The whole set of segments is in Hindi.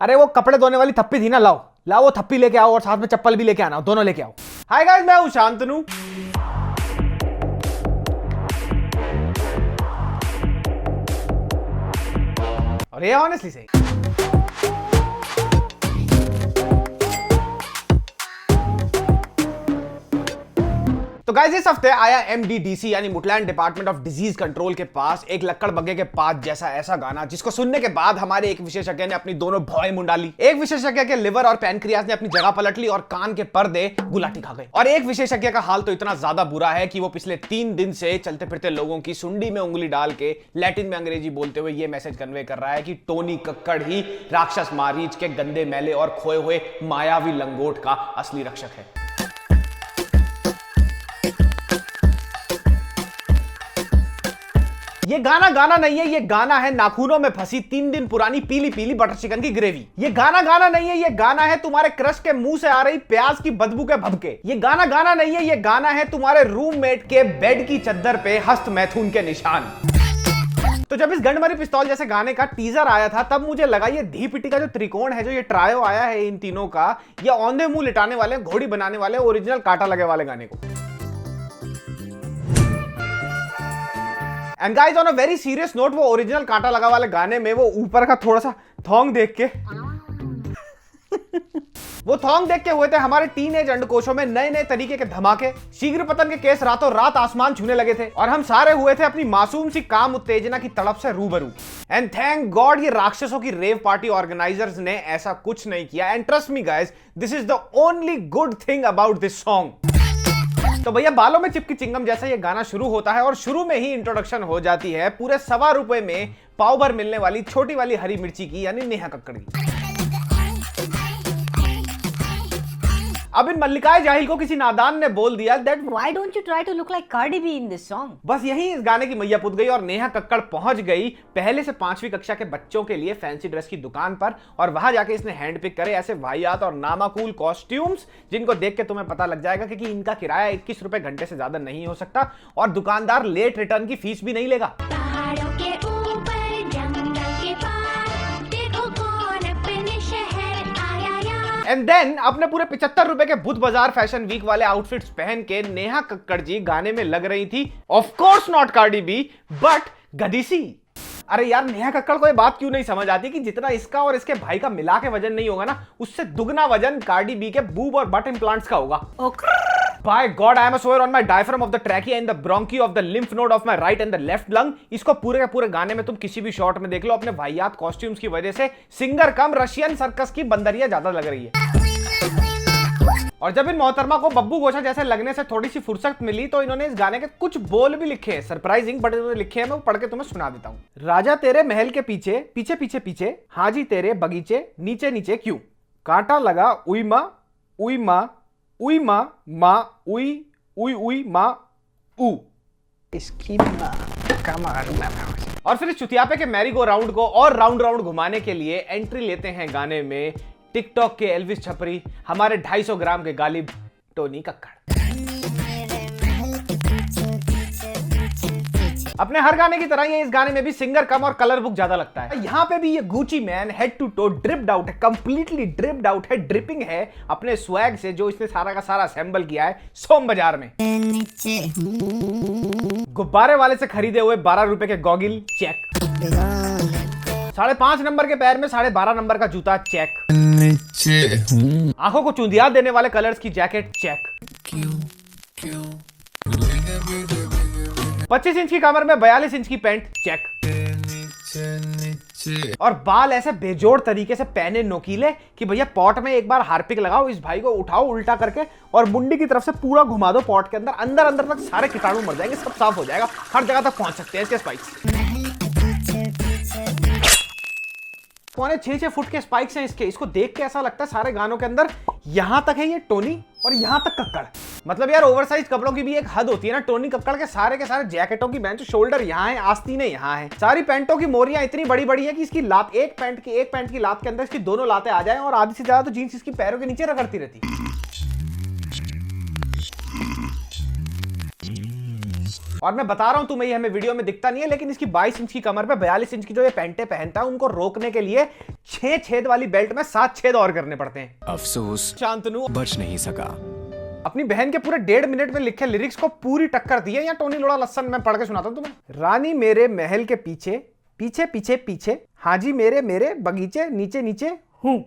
अरे वो कपड़े धोने वाली थप्पी थी ना, लाओ लाओ वो थप्पी लेके आओ और साथ में चप्पल भी लेके आना, दोनों लेके आओ। हाय गाइस, मैं हूं शांतनु। और ये ऑनेस्टली सही। तो गाइस इस हफ्ते आया MDDC यानी मुटलैंड डिपार्टमेंट ऑफ डिजीज कंट्रोल के पास एक लक्कड़ बग्गे के पात जैसा ऐसा गाना, जिसको सुनने के बाद हमारे एक विशेषज्ञ ने अपनी दोनों भौएं मुंडा ली, एक विशेषज्ञ के लिवर और पैनक्रियास ने अपनी जगह पलट ली और कान के पर्दे गुलाटी खा गए, और एक विशेषज्ञ का हाल तो इतना ज्यादा बुरा है कि वो पिछले 3 दिन से चलते फिरते लोगों की सुंडी में उंगली डाल के लैटिन में अंग्रेजी बोलते हुए ये मैसेज कन्वे कर रहा है कि टोनी कक्कड़ ही राक्षस मारीच के गंदे मैले और खोए हुए मायावी लंगोट का असली रक्षक है। ये गाना गाना नहीं है, ये गाना है नाखूनों में फंसी 3 दिन पुरानी पीली पीली बटर चिकन की ग्रेवी। ये गाना गाना नहीं है, ये गाना है तुम्हारे क्रश के मुंह से आ रही प्याज की बदबू के भभके। ये गाना गाना नहीं है, ये गाना है तुम्हारे रूममेट के बेड की चद्दर पे हस्त मैथुन के निशान। तो जब इस गंडमरी पिस्तौल जैसे गाने का टीजर आया था तब मुझे लगा ये धी पिटी का जो त्रिकोण है, जो ये ट्रायो आया है इन तीनों का, ये औंधे मुंह लिटाने वाले, घोड़ी बनाने वाले, ओरिजिनल कांटा लगे वाले गाने को। And guys on a very serious note, वो ओरिजिनल कांटा लगा वाले गाने में वो ऊपर का थोड़ा सा थोंग देख के वो थोंग देख के हुए थे हमारे टीनेज अंडकोशों में नए नए तरीके के धमाके, शीघ्र पतन के केस रातों रात आसमान छूने लगे थे और हम सारे हुए थे अपनी मासूम सी काम उत्तेजना की तड़प से रूबरू। एंड थैंक गॉड ये राक्षसों की रेव पार्टी ऑर्गेनाइजर्स ने ऐसा कुछ नहीं किया। And trust me guys, this is the only good thing about this song. तो भैया बालों में चिपकी चिंगम जैसा ये गाना शुरू होता है और शुरू में ही इंट्रोडक्शन हो जाती है पूरे ₹1.25 में पाव भर मिलने वाली छोटी वाली हरी मिर्ची की, यानी नेहा कक्कड़ की। अब इन मल्लिकाए जाहिल को किसी नादान ने बोल दिया that why don't you try to look like Cardi B in this song. बस यही इस गाने की मैया पुत गई और नेहा कक्कड़ पहुंच गई पहले से 5वीं कक्षा के बच्चों के लिए फैंसी ड्रेस की दुकान पर, और वहां जाके इसने हैंड पिक करे ऐसे वाहियात और नामाकूल कॉस्ट्यूम्स जिनको देख के तुम्हें पता लग जाएगा कि इनका किराया 21 रुपए घंटे से ज्यादा नहीं हो सकता और दुकानदार लेट रिटर्न की फीस भी नहीं लेगा। एंड देन अपने पूरे 75 रुपए के बुध बाजार फैशन वीक वाले आउटफिट्स पहन के नेहा कक्कड़ जी गाने में लग रही थी, of course not Cardi B but गदीसी। अरे यार नेहा कक्कड़ को ये बात क्यों नहीं समझ आती कि जितना इसका और इसके भाई का मिला के वजन नहीं होगा ना, उससे दुगना वजन कार्डी बी के बूब और बट इम्प्लांट्स का होगा। By God, I am a swear on my diaphragm of the trachea and the bronchi of the lymph node of my right and the left lung। इसको पूरे के पूरे गाने में तुम किसी भी शॉट में देख लो, अपने वाहियात कॉस्ट्यूम्स की वजह से सिंगर कम रशियन सर्कस की बंदरिया ज्यादा लग रही है। और जब इन मोहतरमा को बब्बू गोशा जैसे लगने से थोड़ी सी फुर्सत मिली तो इन्होंने इस गाने के कुछ बोल भी लिखे हैं, सरप्राइजिंग बट इन्होंने लिखे हैं, मैं वो पढ़ के तुम्हें सुना देता हूं। राजा तेरे महल के पीछे पीछे पीछे पीछे, हाजी तेरे बगीचे नीचे नीचे क्यों, कांटा लगा उई माँ उई माँ उई माँ माँ उई उई उई माँ ऊ, इसकी माँ का मारूंगा मैं। और फिर इस चुतियापे के मैरी गो राउंड को और राउंड राउंड घुमाने के लिए एंट्री लेते हैं गाने में टिकटॉक के एल्विस छपरी, हमारे 250 ग्राम के गालिब टोनी कक्कड़। अपने हर गाने की तरह ये इस गाने में भी सिंगर कम और कलर बुक ज्यादा लगता है। यहाँ पे भी ये Gucci man head to toe dripped out है, कंप्लीटली ड्रिप्ड आउट है, ड्रिपिंग है अपने स्वैग से जो इसने सारा का सारा असेंबल किया है सोम बाजार में। गुब्बारे वाले से खरीदे हुए 12 रुपए के गॉगिल चेक, 5.5 नंबर के पैर में 12.5 नंबर का जूता चेक, आंखों को चूंधिया देने वाले कलर्स की जैकेट चेक, 25 इंच की कमर में 42 इंच की पैंट चेक, और बाल ऐसे बेजोड़ तरीके से पहने नोकीले कि भैया पॉट में एक बार हार्पिक लगाओ, इस भाई को उठाओ उल्टा करके और मुंडी की तरफ से पूरा घुमा दो पॉट के अंदर, अंदर अंदर तक सारे कीटाणु मर जाएंगे, सब साफ हो जाएगा, हर जगह तक पहुंच सकते हैं इसके स्पाइक्स। 6.5 फुट के स्पाइक्स हैं इसके। इसको देख के ऐसा लगता है सारे गानों के अंदर यहां तक है ये टोनी और यहां तक कक्कड़। मतलब यार ओवरसाइज कपड़ों की भी एक हद होती है ना। टोनी कक्कड़ के सारे जैकेटों की बेंच शोल्डर यहाँ है, आस्तीनें यहाँ है, सारी पैंटों की मोरियां इतनी बड़ी बड़ी है कि इसकी लात एक पैंट की लात के अंदर इसकी दोनों लातें आ जाएं और आधी से ज्यादा तो जींस इसकी पैरों के नीचे रगड़ती रहती। और मैं बता रहा हूं तुम्हें, ये हमें वीडियो में दिखता नहीं है, लेकिन इसकी 22 इंच की कमर पे 42 इंच की जो ये पैंटे पहनता है, उनको रोकने के लिए 6 छेद वाली बेल्ट में 7 छेद और करने पड़ते हैं। अफसोस शांतनु बच नहीं सका। अपनी बहन के पूरे 1.5 मिनट में लिखे लिरिक्स को पूरी टक्कर दी है। या टोनी लोड़ा लस्सन मैं पढ़ के सुनाता हूं तुम्हें। रानी मेरे महल के पीछे पीछे पीछे पीछे, हाजी मेरे मेरे बगीचे नीचे नीचे हूं।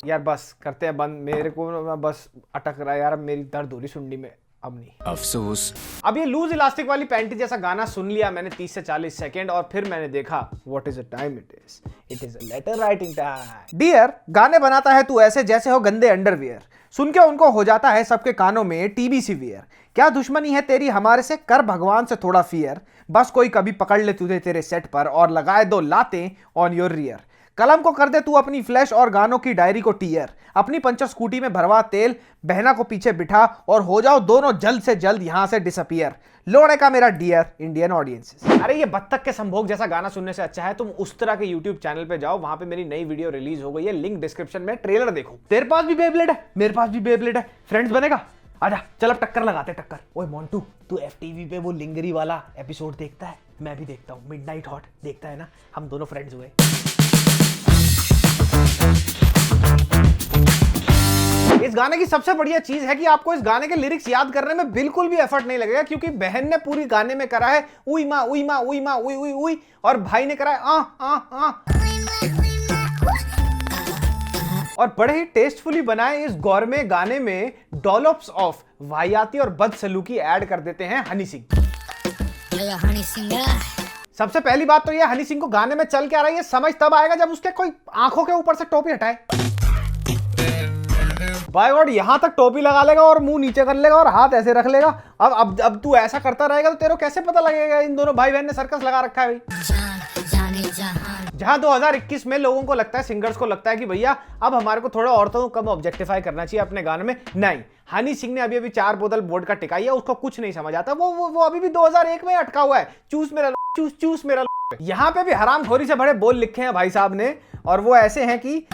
यार बस करते हैं बंद, मेरे को बस अटक रहा है यार, अब मेरी दर्द हो रही सुंडी में, अब नहीं। अफसोस। अब ये लूज इलास्टिक वाली पैंटी जैसा गाना सुन लिया मैंने 30 से 40 सेकंड, और फिर मैंने देखा what is the time it is a letter writing time. Dear, गाने बनाता है तू ऐसे जैसे हो गंदे अंडरवियर, सुन के उनको हो जाता है सबके कानों में टीबीसी वियर। क्या दुश्मनी है तेरी हमारे से, कर भगवान से थोड़ा फियर, बस कोई कभी पकड़ ले तुझे तेरे सेट पर और लगाए 2 लातें ऑन योर रियर। कलम को कर दे तू अपनी फ्लैश और गानों की डायरी को टीयर, अपनी पंचर स्कूटी में भरवा तेल, बहना को पीछे बिठा और हो जाओ दोनों जल्द से जल्द यहां से डिसअपियर। लोड़े का मेरा डियर इंडियन ऑडियंसेस। अरे ये बत्तख के संभोग जैसा गाना सुनने से अच्छा है तुम उस तरह के यूट्यूब चैनल पे जाओ, वहां पे मेरी नई वीडियो रिलीज हो गई है, लिंक डिस्क्रिप्शन में, ट्रेलर देखो। तेरे पास भी बेब्लेड है, मेरे पास भी बेब्लेड है, फ्रेंड्स बनेगा, आजा चल अब टक्कर लगाते टक्कर। ओए मोंटू, तू एफटीवी पे वो लिंगरी वाला एपिसोड देखता है? मैं भी देखता हूँ, मिडनाइट हॉट देखता है ना, हम दोनों फ्रेंड्स हुए। इस गाने की सबसे बढ़िया चीज है कि आपको इस गाने के लिरिक्स याद करने में बिल्कुल भी एफर्ट नहीं लगेगा, क्योंकि बहन ने पूरी गाने में करा है उई माँ उई माँ उई माँ उई उई उई, और भाई ने करा है आ आ आ। और बड़े ही टेस्टफुली बनाए इस गौरमे गाने में डॉलप्स ऑफ वाहियाती और बदसलूकी ऐड कर देते हैं हनी सिंह। सबसे पहली बात तो यह, हनी सिंह को गाने में चल के आ रहा है ये समझ तब आएगा जब उसके कोई आंखों के ऊपर से टोपी हटाए। बाय गॉड, यहां तक टोपी लगा लेगा और मुंह नीचे कर लेगा और हाथ ऐसे रख लेगा। अब तू ऐसा करता रहेगा तो तेरे को कैसे पता लगेगा इन दोनों भाई बहन ने सर्कस लगा रखा है भाई। जहां 2021 में लोगों को लगता है, सिंगर्स को लगता है कि भैया अब हमारे को थोड़ा औरतों को कम ऑब्जेक्टिफाई करना चाहिए अपने गाने में, नहीं, हनी सिंह ने अभी 4 बोतल वोड का टिकाई है, उसको कुछ नहीं समझ आता, वो अभी भी 2001 में अटका हुआ है। चूस मेरा चूस मेरा। यहाँ पे भी हरामखोरी से बड़े बोल लिखे हैं भाई साहब ने, और वो ऐसे हैं कि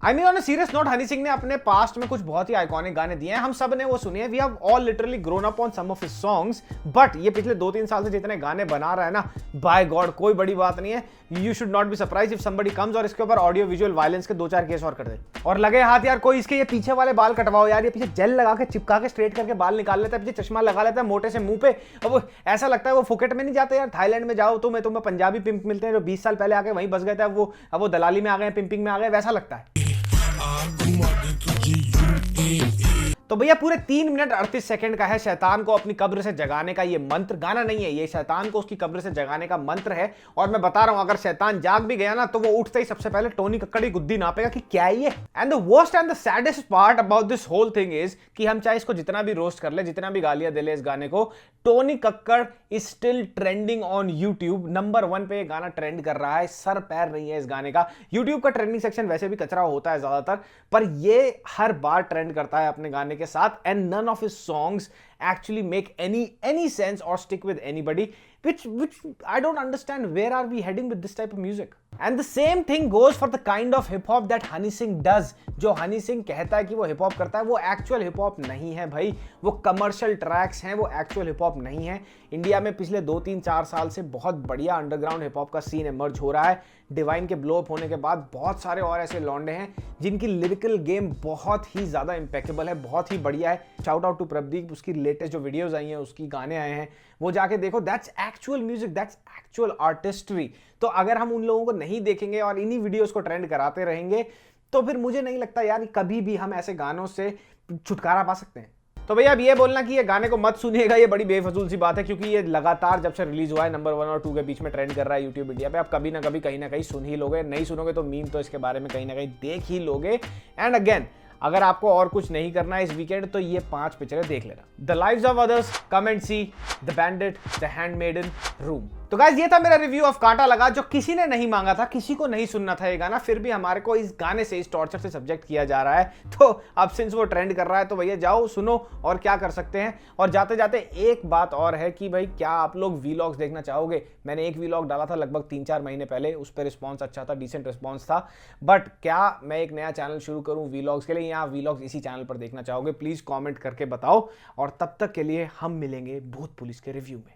I mean, on a serious note, Honey Singh ने अपने पास्ट में कुछ बहुत ही आइकॉनिक गाने दिए हैं, हम सब ने वो सुने हैं। We have all literally grown up on some of his songs, but ये पिछले 2-3 साल से जितने गाने बना रहा है ना, by God, कोई बड़ी बात नहीं है। You should not be surprised if somebody comes और इसके ऊपर ऑडियो विजुअल वायलेंस के 2-4 केस और कर दे। और लगे हाथ यार कोई इसके ये पीछे वाले बाल कटवाओ यार, ये पीछे जेल लगा के चिपका के स्ट्रेट करके बाल निकाल लेता है, पीछे चश्मा लगा लेता है मोटे से मुंह पे, और वो ऐसा लगता है वो फुकेट में नहीं जाते यार। थाईलैंड में जाओ तुम्हें पंजाबी पिंप मिलते हैं जो 20 साल पहले आके वहीं बस गए थे, अब वो दलाली में आ गए, पिंपिंग में आ गए, वैसा लगता है। तो भैया पूरे 3 मिनट 38 सेकंड का है शैतान को अपनी कब्र से जगाने का ये मंत्र। गाना नहीं है ये, शैतान को उसकी कब्र से जगाने का मंत्र है। और मैं बता रहा हूं, अगर शैतान जाग भी गया ना तो वो उठते ही सबसे पहले टोनी कक्कड़ की गुद्दी नापेगा कि क्या है ये। And the worst and the saddest part about this whole thing is कि हम चाहे इसको जितना भी रोस्ट कर ले, जितना भी गालियां दे ले इस गाने को, Tony Kakkar is still trending on YouTube. Number 1 पे ये गाना ट्रेंड कर रहा है, सर पैर नहीं है इस गाने का। यूट्यूब का ट्रेंडिंग सेक्शन वैसे भी कचरा होता है ज्यादातर, पर ये हर बार ट्रेंड करता है अपने गाने के साथ। And none of his songs actually make any sense or stick with anybody, which I don't understand. Where are we heading with this type of music? And the same thing goes for the kind of hip hop that Honey Singh does. जो हनी सिंह कहता है कि वो हिप हॉप करता है, वो एक्चुअल हिप हॉप नहीं है भाई, वो कमर्शियल ट्रैक्स हैं, वो एक्चुअल हिप हॉप नहीं है। इंडिया में पिछले 2-3-4 साल से बहुत बढ़िया अंडरग्राउंड हिप हॉप का सीन इमर्ज हो रहा है। डिवाइन के ब्लो अप होने के बाद बहुत सारे और ऐसे लौंडे हैं जिनकी लिरिकल गेम बहुत ही ज्यादा इंपेकेबल है, बहुत ही बढ़िया है। शाउट आउट टू प्रदीप, उसकी लेटेस्ट जो वीडियोस आई हैं, उसकी गाने आए हैं, वो जाके देखो। That's actual music, that's actual artistry. तो अगर हम उन लोगों को नहीं देखेंगे और इन्हीं वीडियोस को ट्रेंड कराते रहेंगे तो फिर मुझे नहीं लगता यार कभी भी हम ऐसे गानों से छुटकारा पा सकते हैं। तो भैया अब ये बोलना कि ये गाने को मत सुनिएगा, ये बड़ी बेफजूल सी बात है, क्योंकि ये लगातार जब से रिलीज हुआ है नंबर 1 और 2 के बीच में ट्रेंड कर रहा है यूट्यूब इंडिया पे। आप कभी ना कभी कहीं ना कहीं सुन ही लोगे, नहीं सुनोगे तो मीम तो इसके बारे में कहीं ना कहीं देख ही लोगे। एंड अगेन, अगर आपको और कुछ नहीं करना है इस वीकेंड तो ये 5 पिक्चरें देख लेना। The lives of others, come and see, the bandit, the handmaiden, room. तो गाइस ये था मेरा रिव्यू ऑफ कांटा लगा, जो किसी ने नहीं मांगा था, किसी को नहीं सुनना था ये गाना, फिर भी हमारे को इस गाने से, इस टॉर्चर से सब्जेक्ट किया जा रहा है। तो अब सिंस वो ट्रेंड कर रहा है तो भैया जाओ सुनो, और क्या कर सकते हैं। और जाते जाते एक बात और है कि भाई क्या आप लोग वीलॉग्स देखना चाहोगे? मैंने एक वीलॉग डाला था लगभग 3-4 महीने पहले, उस पर रिस्पॉन्स अच्छा था, डिसेंट रिस्पॉन्स था। बट क्या मैं एक नया चैनल शुरू करूं वीलॉग्स के लिए, या वीलॉग्स इसी चैनल पर देखना चाहोगे? प्लीज कॉमेंट करके बताओ। और तब तक के लिए हम मिलेंगे भूत पुलिस के रिव्यू में।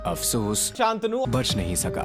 अफसोस शांतनु बच नहीं सका।